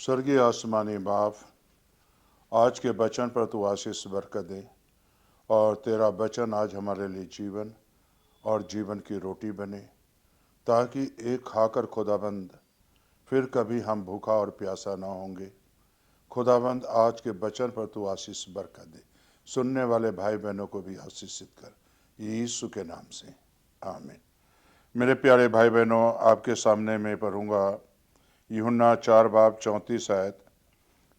स्वर्गीय आसमानी बाप, आज के वचन पर तू आशीष बरकत दे और तेरा वचन आज हमारे लिए जीवन और जीवन की रोटी बने, ताकि एक खाकर खुदाबंद फिर कभी हम भूखा और प्यासा ना होंगे। खुदाबंद, आज के वचन पर तू आशीष बरकत दे, सुनने वाले भाई बहनों को भी आशीषित कर, यीशु के नाम से, आमीन। मेरे प्यारे भाई बहनों, आपके सामने मैं पढ़ूंगा यूहन्ना 4:34 आयत।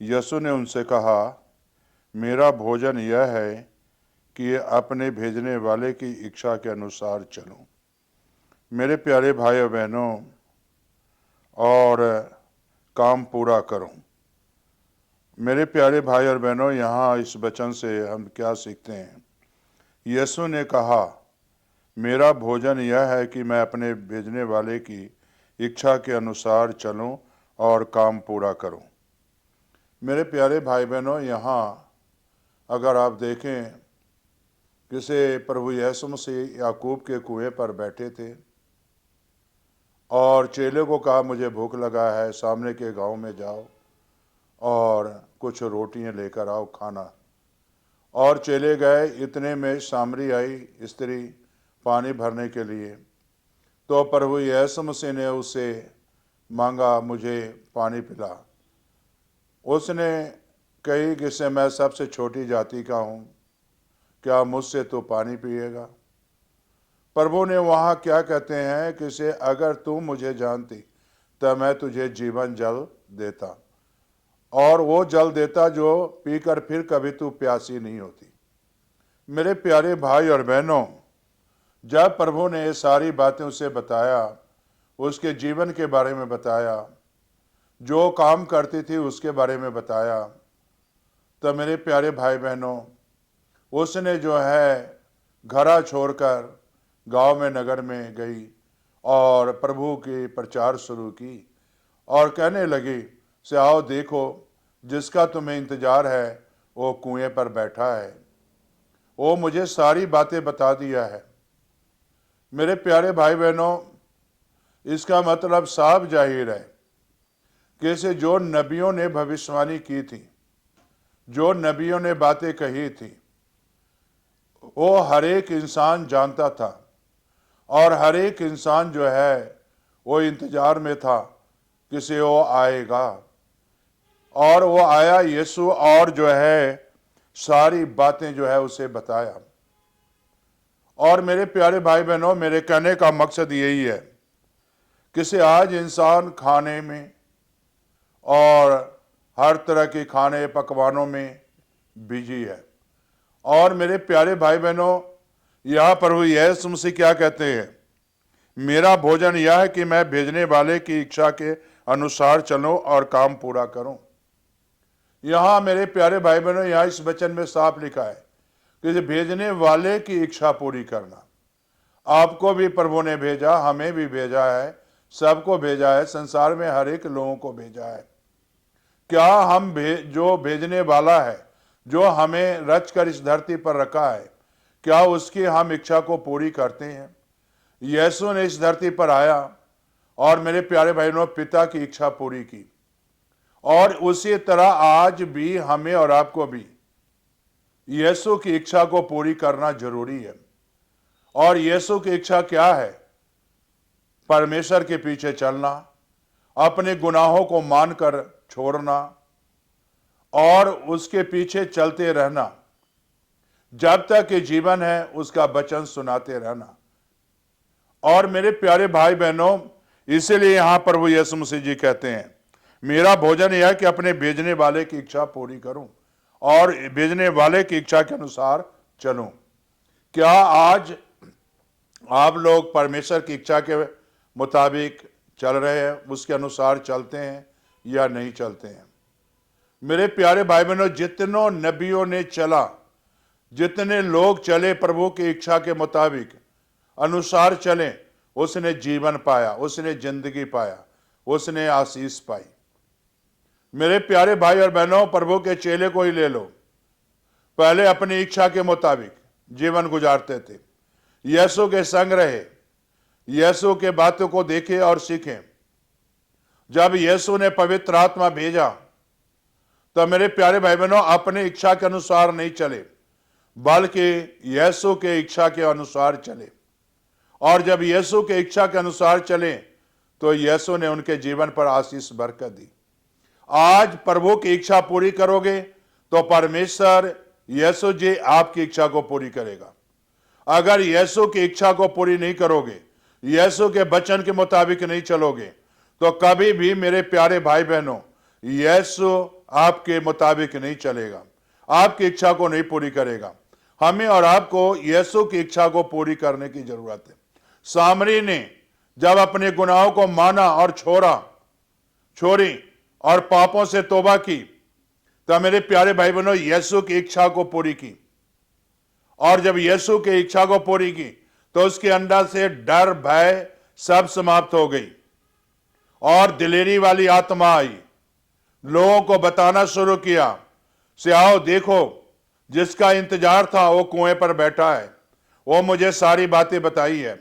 यीशु ने उनसे कहा, मेरा भोजन यह है कि अपने भेजने वाले की इच्छा के अनुसार चलूं। मेरे प्यारे भाई और बहनों, और काम पूरा करूं। मेरे प्यारे भाई और बहनों, यहाँ इस वचन से हम क्या सीखते हैं? यीशु ने कहा, मेरा भोजन यह है कि मैं अपने भेजने वाले की इच्छा के अनुसार चलूं और काम पूरा करूं। मेरे प्यारे भाई बहनों, यहाँ अगर आप देखें, किसे प्रभु यीशु मसीह याकूब के कुएं पर बैठे थे और चेले को कहा, मुझे भूख लगा है, सामने के गांव में जाओ और कुछ रोटियां लेकर आओ खाना। और चले गए। इतने में सामरी आई स्त्री पानी भरने के लिए। तो प्रभु यीशु मसीह ने उससे मांगा, मुझे पानी पिला। उसने कही कि मैं सबसे छोटी जाति का हूँ, क्या मुझसे तो पानी पिएगा? प्रभु ने वहाँ क्या कहते हैं कि अगर तू मुझे जानती तो मैं तुझे जीवन जल देता, और वो जल देता जो पीकर फिर कभी तू प्यासी नहीं होती। मेरे प्यारे भाई और बहनों, जब प्रभु ने ये सारी बातें उसे बताया, उसके जीवन के बारे में बताया, जो काम करती थी उसके बारे में बताया, तो मेरे प्यारे भाई बहनों, उसने जो है घरा छोड़कर गांव में नगर में गई और प्रभु की प्रचार शुरू की और कहने लगी, से आओ देखो, जिसका तुम्हें इंतजार है वो कुएं पर बैठा है, वो मुझे सारी बातें बता दिया है। मेरे प्यारे भाई बहनों, इसका मतलब साफ जाहिर है कि जो नबियों ने भविष्यवाणी की थी, जो नबियों ने बातें कही थी, वो हर एक इंसान जानता था और हर एक इंसान जो है वो इंतजार में था कि वो आएगा। और वो आया यीशु, और जो है सारी बातें जो है उसे बताया। और मेरे प्यारे भाई बहनों, मेरे कहने का मकसद यही है कि आज इंसान खाने में और हर तरह के खाने पकवानों में बिजी है। और मेरे प्यारे भाई बहनों, यह प्रभु यीशु मसीह क्या कहते हैं? मेरा भोजन यह है कि मैं भेजने वाले की इच्छा के अनुसार चलूं और काम पूरा करूं। यहां मेरे प्यारे भाई बहनों, यहां इस वचन में साफ लिखा है कि भेजने वाले की इच्छा पूरी करना। आपको भी प्रभु ने भेजा, हमें भी भेजा है, सबको भेजा है, संसार में हर एक लोगों को भेजा है। क्या हम जो भेजने वाला है, जो हमें रच कर इस धरती पर रखा है, क्या उसकी हम इच्छा को पूरी करते हैं? यीशु ने इस धरती पर आया और मेरे प्यारे बहनों, पिता की इच्छा पूरी की, और उसी तरह आज भी हमें और आपको भी यीशु की इच्छा को पूरी करना जरूरी है। और यीशु की इच्छा क्या है? परमेश्वर के पीछे चलना, अपने गुनाहों को मानकर छोड़ना और उसके पीछे चलते रहना, जब तक कि जीवन है उसका वचन सुनाते रहना। और मेरे प्यारे भाई बहनों, इसीलिए यहां पर वो यीशु मसीह जी कहते हैं, मेरा भोजन यह है कि अपने भेजने वाले की इच्छा पूरी करूं और भेजने वाले की इच्छा के अनुसार चलूं। क्या आज आप लोग परमेश्वर की इच्छा के मुताबिक चल रहे हैं, उसके अनुसार चलते हैं या नहीं चलते हैं? मेरे प्यारे भाई बहनों, जितनों नबियों ने चला, जितने लोग चले प्रभु की इच्छा के मुताबिक अनुसार चले, उसने जीवन पाया, उसने जिंदगी पाया, उसने आशीष पाई। मेरे प्यारे भाई और बहनों, प्रभु के चेले को ही ले लो, पहले अपनी इच्छा के मुताबिक जीवन गुजारते थे, यीशु के संग रहे, यीशु के बातों को देखे और सीखे, जब यीशु ने पवित्र आत्मा भेजा तो मेरे प्यारे भाई बहनों, अपनी इच्छा के अनुसार नहीं चले, बल्कि यीशु के इच्छा के अनुसार चले। और जब यीशु के इच्छा के अनुसार चले तो यीशु ने उनके जीवन पर आशीष बरकत दी। आज प्रभु की इच्छा पूरी करोगे तो परमेश्वर यीशु जी आपकी इच्छा को पूरी करेगा। अगर यीशु की इच्छा को पूरी नहीं करोगे, यीशु के वचन के मुताबिक नहीं चलोगे, तो कभी भी मेरे प्यारे भाई बहनों, यीशु आपके मुताबिक नहीं चलेगा, आपकी इच्छा को नहीं पूरी करेगा। हमें और आपको यीशु की इच्छा को पूरी करने की जरूरत है। सामरी ने जब अपने गुनाहों को माना और छोड़ी और पापों से तौबा की, तो मेरे प्यारे भाई बहनों, यीशु की इच्छा को पूरी की। और जब यीशु की इच्छा को पूरी की तो उसके अंदर से डर, भय सब समाप्त हो गई और दिलेरी वाली आत्मा आई। लोगों को बताना शुरू किया, से आओ देखो, जिसका इंतजार था वो कुएं पर बैठा है, वो मुझे सारी बातें बताई है।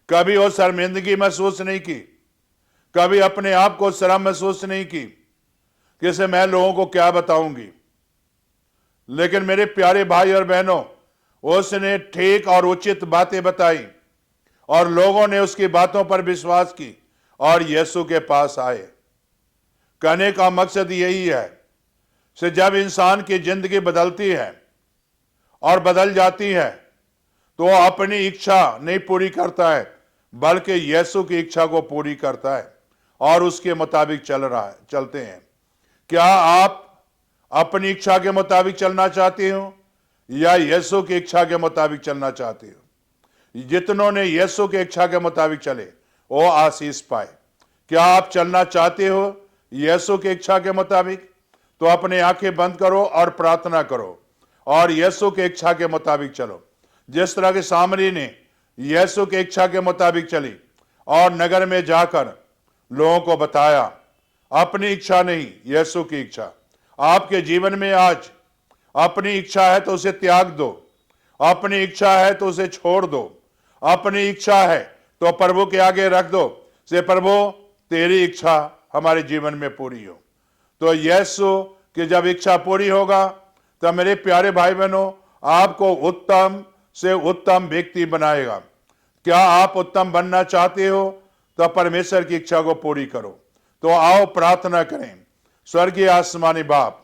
कभी वो शर्मिंदगी महसूस नहीं की, कभी अपने आप को शर्म महसूस नहीं की कि इसे मैं लोगों को क्या बताऊंगी। लेकिन मेरे प्यारे भाई और बहनों, उसने ठीक और उचित बातें बताई और लोगों ने उसकी बातों पर विश्वास की और यीशु के पास आए। कहने का मकसद यही है कि जब इंसान की जिंदगी बदलती है और बदल जाती है तो वो अपनी इच्छा नहीं पूरी करता है, बल्कि यीशु की इच्छा को पूरी करता है और उसके मुताबिक चलते हैं। क्या आप अपनी इच्छा के मुताबिक चलना चाहते हो या यीशु की इच्छा के मुताबिक चलना चाहते हो? जितनों ने यीशु की इच्छा के मुताबिक चले वो आशीष पाए। क्या आप चलना चाहते हो यीशु की इच्छा के मुताबिक? तो अपने आंखें बंद करो और प्रार्थना करो और यीशु की इच्छा के मुताबिक चलो। जिस तरह की सामरी ने यीशु की इच्छा के मुताबिक चली और नगर में जाकर लोगों को बताया, अपनी इच्छा नहीं, यीशु की इच्छा। आपके जीवन में आज अपनी इच्छा है तो उसे त्याग दो, अपनी इच्छा है तो उसे छोड़ दो, अपनी इच्छा है तो प्रभु के आगे रख दो से प्रभु तेरी इच्छा हमारे जीवन में पूरी हो। तो यीशु की जब इच्छा पूरी होगा तो मेरे प्यारे भाई बहनों, आपको उत्तम से उत्तम व्यक्ति बनाएगा। क्या आप उत्तम बनना चाहते हो? तो परमेश्वर की इच्छा को पूरी करो। तो आओ प्रार्थना करें। स्वर्गीय आसमानी बाप,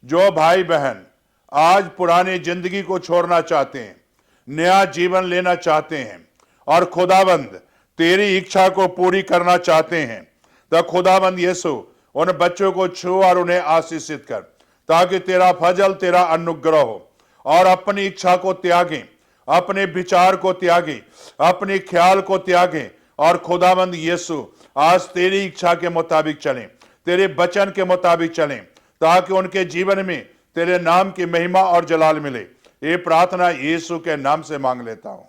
जो भाई बहन आज पुरानी जिंदगी को छोड़ना चाहते हैं, नया जीवन लेना चाहते हैं और खुदाबंद तेरी इच्छा को पूरी करना चाहते हैं, तो खुदाबंद यीशु उन बच्चों को छू और उन्हें आशीषित कर, ताकि तेरा फजल, तेरा अनुग्रह हो और अपनी इच्छा को त्यागें, अपने विचार को त्यागें, अपने ख्याल को त्यागें और खुदाबंद यीशु आज तेरी इच्छा के मुताबिक चलें, तेरे वचन के मुताबिक चलें, ताकि उनके जीवन में तेरे नाम की महिमा और जलाल मिले। ये प्रार्थना यीशु के नाम से मांग लेता हूं।